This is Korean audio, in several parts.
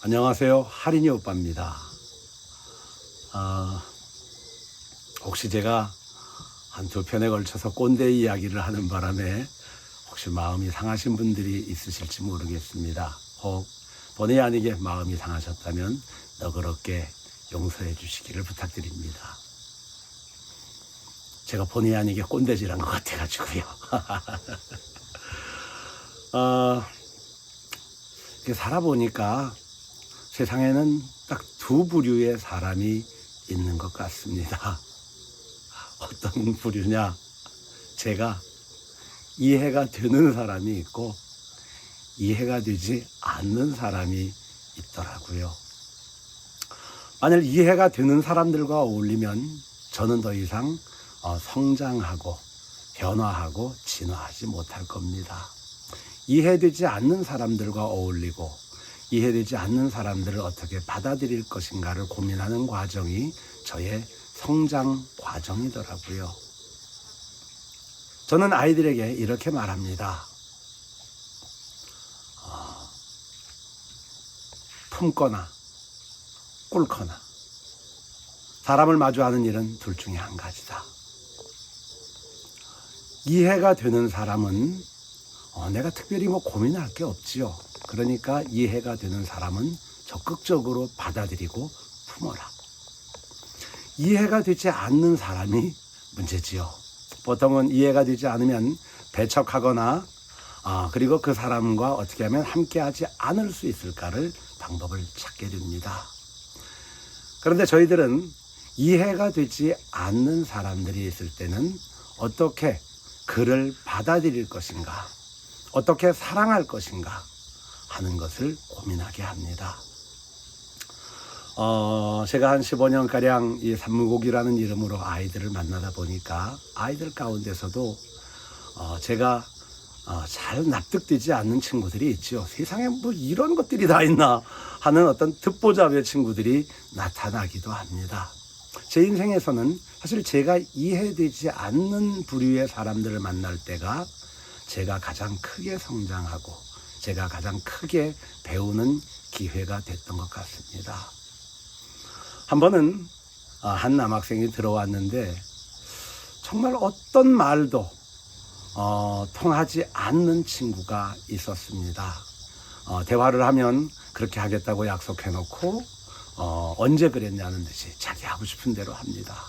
안녕하세요. 할인이 오빠입니다. 혹시 제가 한 두 편에 걸쳐서 꼰대 이야기를 하는 바람에 혹시 마음이 상하신 분들이 있으실지 모르겠습니다. 혹 본의 아니게 마음이 상하셨다면 너그럽게 용서해 주시기를 부탁드립니다. 제가 본의 아니게 꼰대질한 것 같아가지고요. 이렇게 살아보니까 세상에는 딱 두 부류의 사람이 있는 것 같습니다. 어떤 부류냐? 제가 이해가 되는 사람이 있고 이해가 되지 않는 사람이 있더라고요. 만약 이해가 되는 사람들과 어울리면 저는 더 이상 성장하고 변화하고 진화하지 못할 겁니다. 이해되지 않는 사람들과 어울리고 이해되지 않는 사람들을 어떻게 받아들일 것인가를 고민하는 과정이 저의 성장 과정이더라고요. 저는 아이들에게 이렇게 말합니다. 품거나 꿇거나 사람을 마주하는 일은 둘 중에 한 가지다. 이해가 되는 사람은 내가 특별히 고민할 게 없지요. 그러니까 이해가 되는 사람은 적극적으로 받아들이고 품어라. 이해가 되지 않는 사람이 문제지요. 보통은 이해가 되지 않으면 배척하거나 그리고 그 사람과 어떻게 하면 함께하지 않을 수 있을까를 방법을 찾게 됩니다. 그런데 저희들은 이해가 되지 않는 사람들이 있을 때는 어떻게 그를 받아들일 것인가, 어떻게 사랑할 것인가 하는 것을 고민하게 합니다. 제가 한 15년가량 이 산무곡이라는 이름으로 아이들을 만나다 보니까 아이들 가운데서도 제가 잘 납득되지 않는 친구들이 있죠. 세상에 뭐 이런 것들이 다 있나 하는 어떤 듣보잡의 친구들이 나타나기도 합니다. 제 인생에서는 사실 제가 이해되지 않는 부류의 사람들을 만날 때가 제가 가장 크게 성장하고 제가 가장 크게 배우는 기회가 됐던 것 같습니다. 한 번은 한 남학생이 들어왔는데 정말 어떤 말도 통하지 않는 친구가 있었습니다. 대화를 하면 그렇게 하겠다고 약속해놓고 언제 그랬냐는 듯이 자기 하고 싶은 대로 합니다.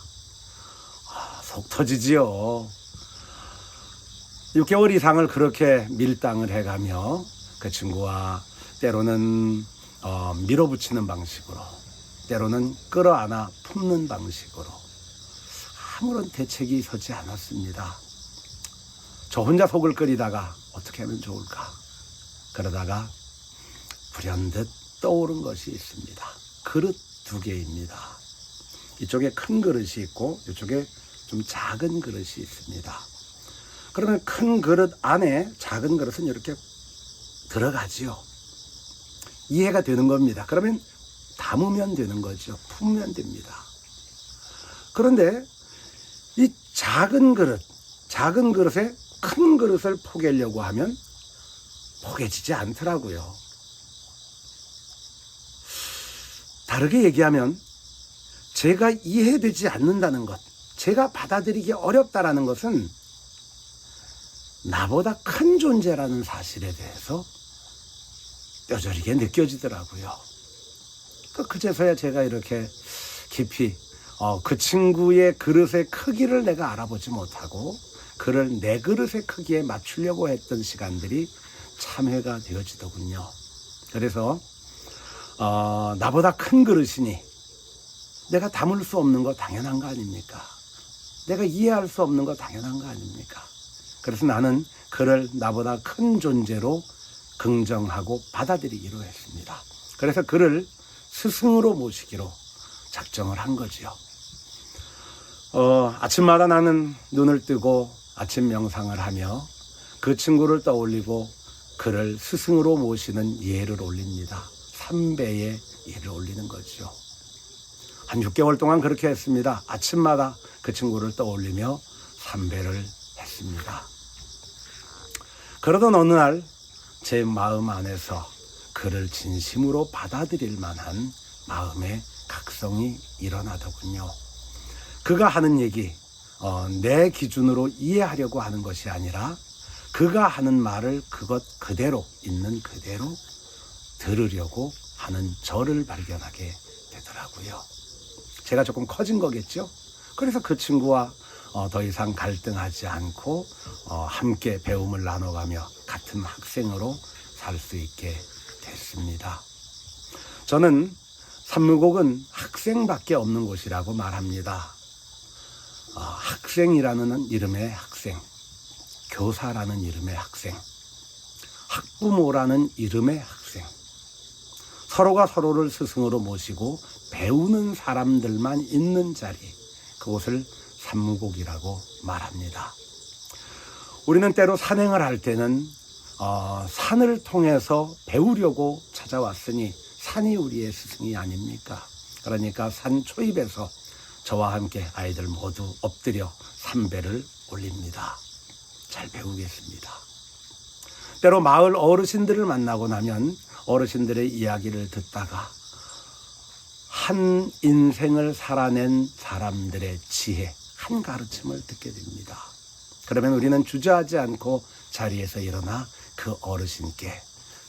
속 터지지요. 6개월 이상을 그렇게 밀당을 해가며 그 친구와 때로는 밀어붙이는 방식으로 때로는 끌어안아 품는 방식으로 아무런 대책이 서지 않았습니다. 저 혼자 속을 끓이다가 어떻게 하면 좋을까? 그러다가 불현듯 떠오른 것이 있습니다. 그릇 두 개입니다. 이쪽에 큰 그릇이 있고 이쪽에 좀 작은 그릇이 있습니다. 그러면 큰 그릇 안에 작은 그릇은 이렇게 들어가지요. 이해가 되는 겁니다. 그러면 담으면 되는 거죠. 품으면 됩니다. 그런데 이 작은 그릇에 큰 그릇을 포개려고 하면 포개지지 않더라고요. 다르게 얘기하면 제가 이해되지 않는다는 것, 제가 받아들이기 어렵다라는 것은 나보다 큰 존재라는 사실에 대해서 뼈저리게 느껴지더라고요. 그제서야 제가 이렇게 깊이 그 친구의 그릇의 크기를 내가 알아보지 못하고 그를 내 그릇의 크기에 맞추려고 했던 시간들이 참회가 되어지더군요. 그래서 나보다 큰 그릇이니 내가 담을 수 없는 거 당연한 거 아닙니까? 내가 이해할 수 없는 거 당연한 거 아닙니까? 그래서 나는 그를 나보다 큰 존재로 긍정하고 받아들이기로 했습니다. 그래서 그를 스승으로 모시기로 작정을 한 거지요. 아침마다 나는 눈을 뜨고 아침 명상을 하며 그 친구를 떠올리고 그를 스승으로 모시는 예를 올립니다. 3배의 예를 올리는 거죠. 한 6개월 동안 그렇게 했습니다. 아침마다 그 친구를 떠올리며 3배를 했습니다. 그러던 어느 날 제 마음 안에서 그를 진심으로 받아들일 만한 마음의 각성이 일어나더군요. 그가 하는 얘기, 내 기준으로 이해하려고 하는 것이 아니라 그가 하는 말을 그것 그대로, 있는 그대로 들으려고 하는 저를 발견하게 되더라고요. 제가 조금 커진 거겠죠? 그래서 그 친구와 더 이상 갈등하지 않고 함께 배움을 나눠가며 같은 학생으로 살 수 있게 됐습니다. 저는 산무곡은 학생밖에 없는 곳이라고 말합니다. 학생이라는 이름의 학생, 교사라는 이름의 학생, 학부모라는 이름의 학생, 서로가 서로를 스승으로 모시고 배우는 사람들만 있는 자리, 그곳을 산무곡이라고 말합니다. 우리는 때로 산행을 할 때는 산을 통해서 배우려고 찾아왔으니 산이 우리의 스승이 아닙니까? 그러니까 산 초입에서 저와 함께 아이들 모두 엎드려 삼배를 올립니다. 잘 배우겠습니다. 때로 마을 어르신들을 만나고 나면 어르신들의 이야기를 듣다가 한 인생을 살아낸 사람들의 지혜, 한 가르침을 듣게 됩니다. 그러면 우리는 주저하지 않고 자리에서 일어나 그 어르신께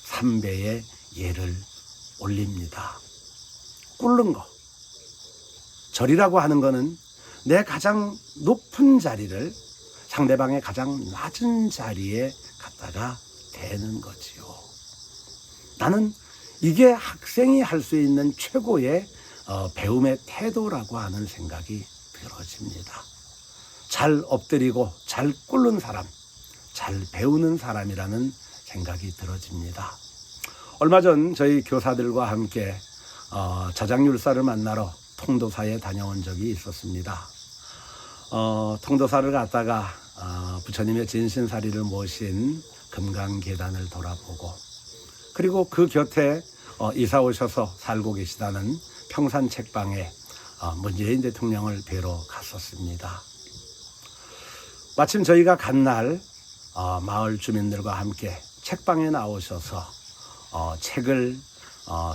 삼배의 예를 올립니다. 꿇는 거. 절이라고 하는 거는 내 가장 높은 자리를 상대방의 가장 낮은 자리에 갖다가 대는 거지요. 나는 이게 학생이 할 수 있는 최고의 배움의 태도라고 하는 생각이 들어집니다. 잘 엎드리고 잘 꿇는 사람, 잘 배우는 사람이라는 생각이 들어집니다. 얼마 전 저희 교사들과 함께 자장율사를 만나러 통도사에 다녀온 적이 있었습니다. 통도사를 갔다가 부처님의 진신사리를 모신 금강계단을 돌아보고, 그리고 그 곁에 이사 오셔서 살고 계시다는 평산 책방에 문재인 대통령을 뵈러 갔었습니다. 마침 저희가 간 날 마을 주민들과 함께 책방에 나오셔서 책을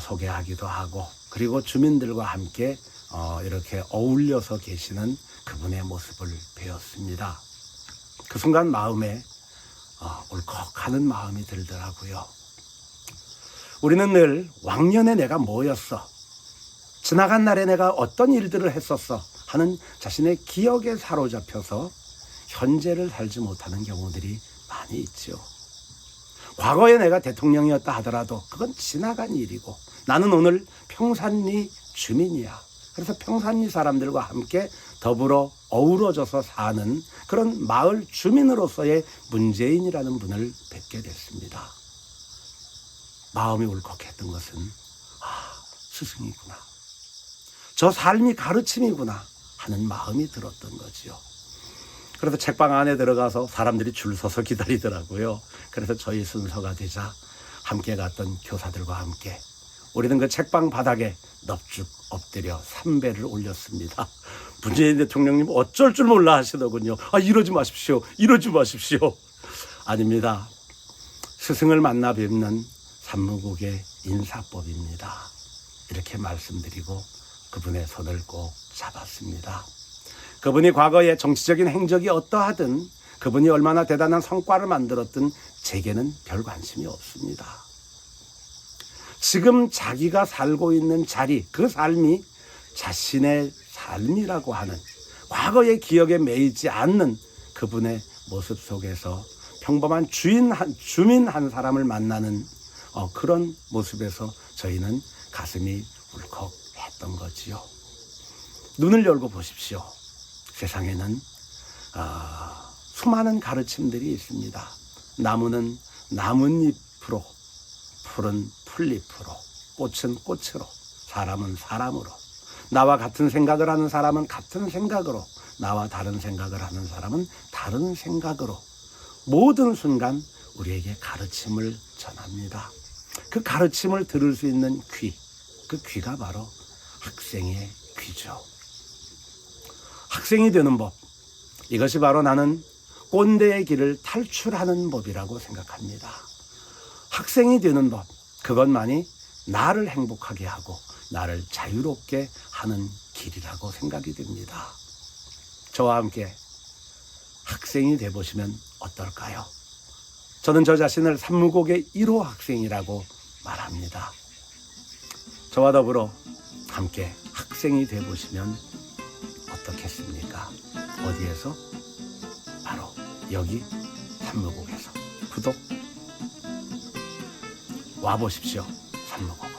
소개하기도 하고, 그리고 주민들과 함께 이렇게 어울려서 계시는 그분의 모습을 배웠습니다. 그 순간 마음에 울컥하는 마음이 들더라고요. 우리는 늘 왕년에 내가 뭐였어, 지나간 날에 내가 어떤 일들을 했었어 하는 자신의 기억에 사로잡혀서 현재를 살지 못하는 경우들이 많이 있죠. 과거에 내가 대통령이었다 하더라도 그건 지나간 일이고, 나는 오늘 평산리 주민이야. 그래서 평산리 사람들과 함께 더불어 어우러져서 사는 그런 마을 주민으로서의 문재인이라는 분을 뵙게 됐습니다. 마음이 울컥했던 것은 스승이구나, 저 삶이 가르침이구나 하는 마음이 들었던 거지요. 그래서 책방 안에 들어가서 사람들이 줄 서서 기다리더라고요. 그래서 저희 순서가 되자 함께 갔던 교사들과 함께 우리는 그 책방 바닥에 넙죽 엎드려 삼배를 올렸습니다. 문재인 대통령님 어쩔 줄 몰라 하시더군요. 이러지 마십시오, 이러지 마십시오. 아닙니다. 스승을 만나 뵙는 산무곡의 인사법입니다. 이렇게 말씀드리고 그분의 손을 꼭 잡았습니다. 그분이 과거에 정치적인 행적이 어떠하든, 그분이 얼마나 대단한 성과를 만들었든 제게는 별 관심이 없습니다. 지금 자기가 살고 있는 자리, 그 삶이 자신의 삶이라고 하는, 과거의 기억에 매이지 않는 그분의 모습 속에서 평범한 주민 한 사람을 만나는 그런 모습에서 저희는 가슴이 울컥했던 거지요. 눈을 열고 보십시오. 세상에는 수많은 가르침들이 있습니다. 나무는 나뭇잎으로, 풀은 풀잎으로, 꽃은 꽃으로, 사람은 사람으로, 나와 같은 생각을 하는 사람은 같은 생각으로, 나와 다른 생각을 하는 사람은 다른 생각으로 모든 순간 우리에게 가르침을 전합니다. 그 가르침을 들을 수 있는 귀, 그 귀가 바로 학생의 귀죠. 학생이 되는 법, 이것이 바로 나는 꼰대의 길을 탈출하는 법이라고 생각합니다. 학생이 되는 법, 그것만이 나를 행복하게 하고 나를 자유롭게 하는 길이라고 생각이 됩니다. 저와 함께 학생이 되어보시면 어떨까요? 저는 저 자신을 산무곡의 1호 학생이라고 말합니다. 저와 더불어 함께 학생이 되어보시면 어떻겠습니까? 어디에서? 바로 여기 산무곡에서. 구독 와보십시오. 산무곡.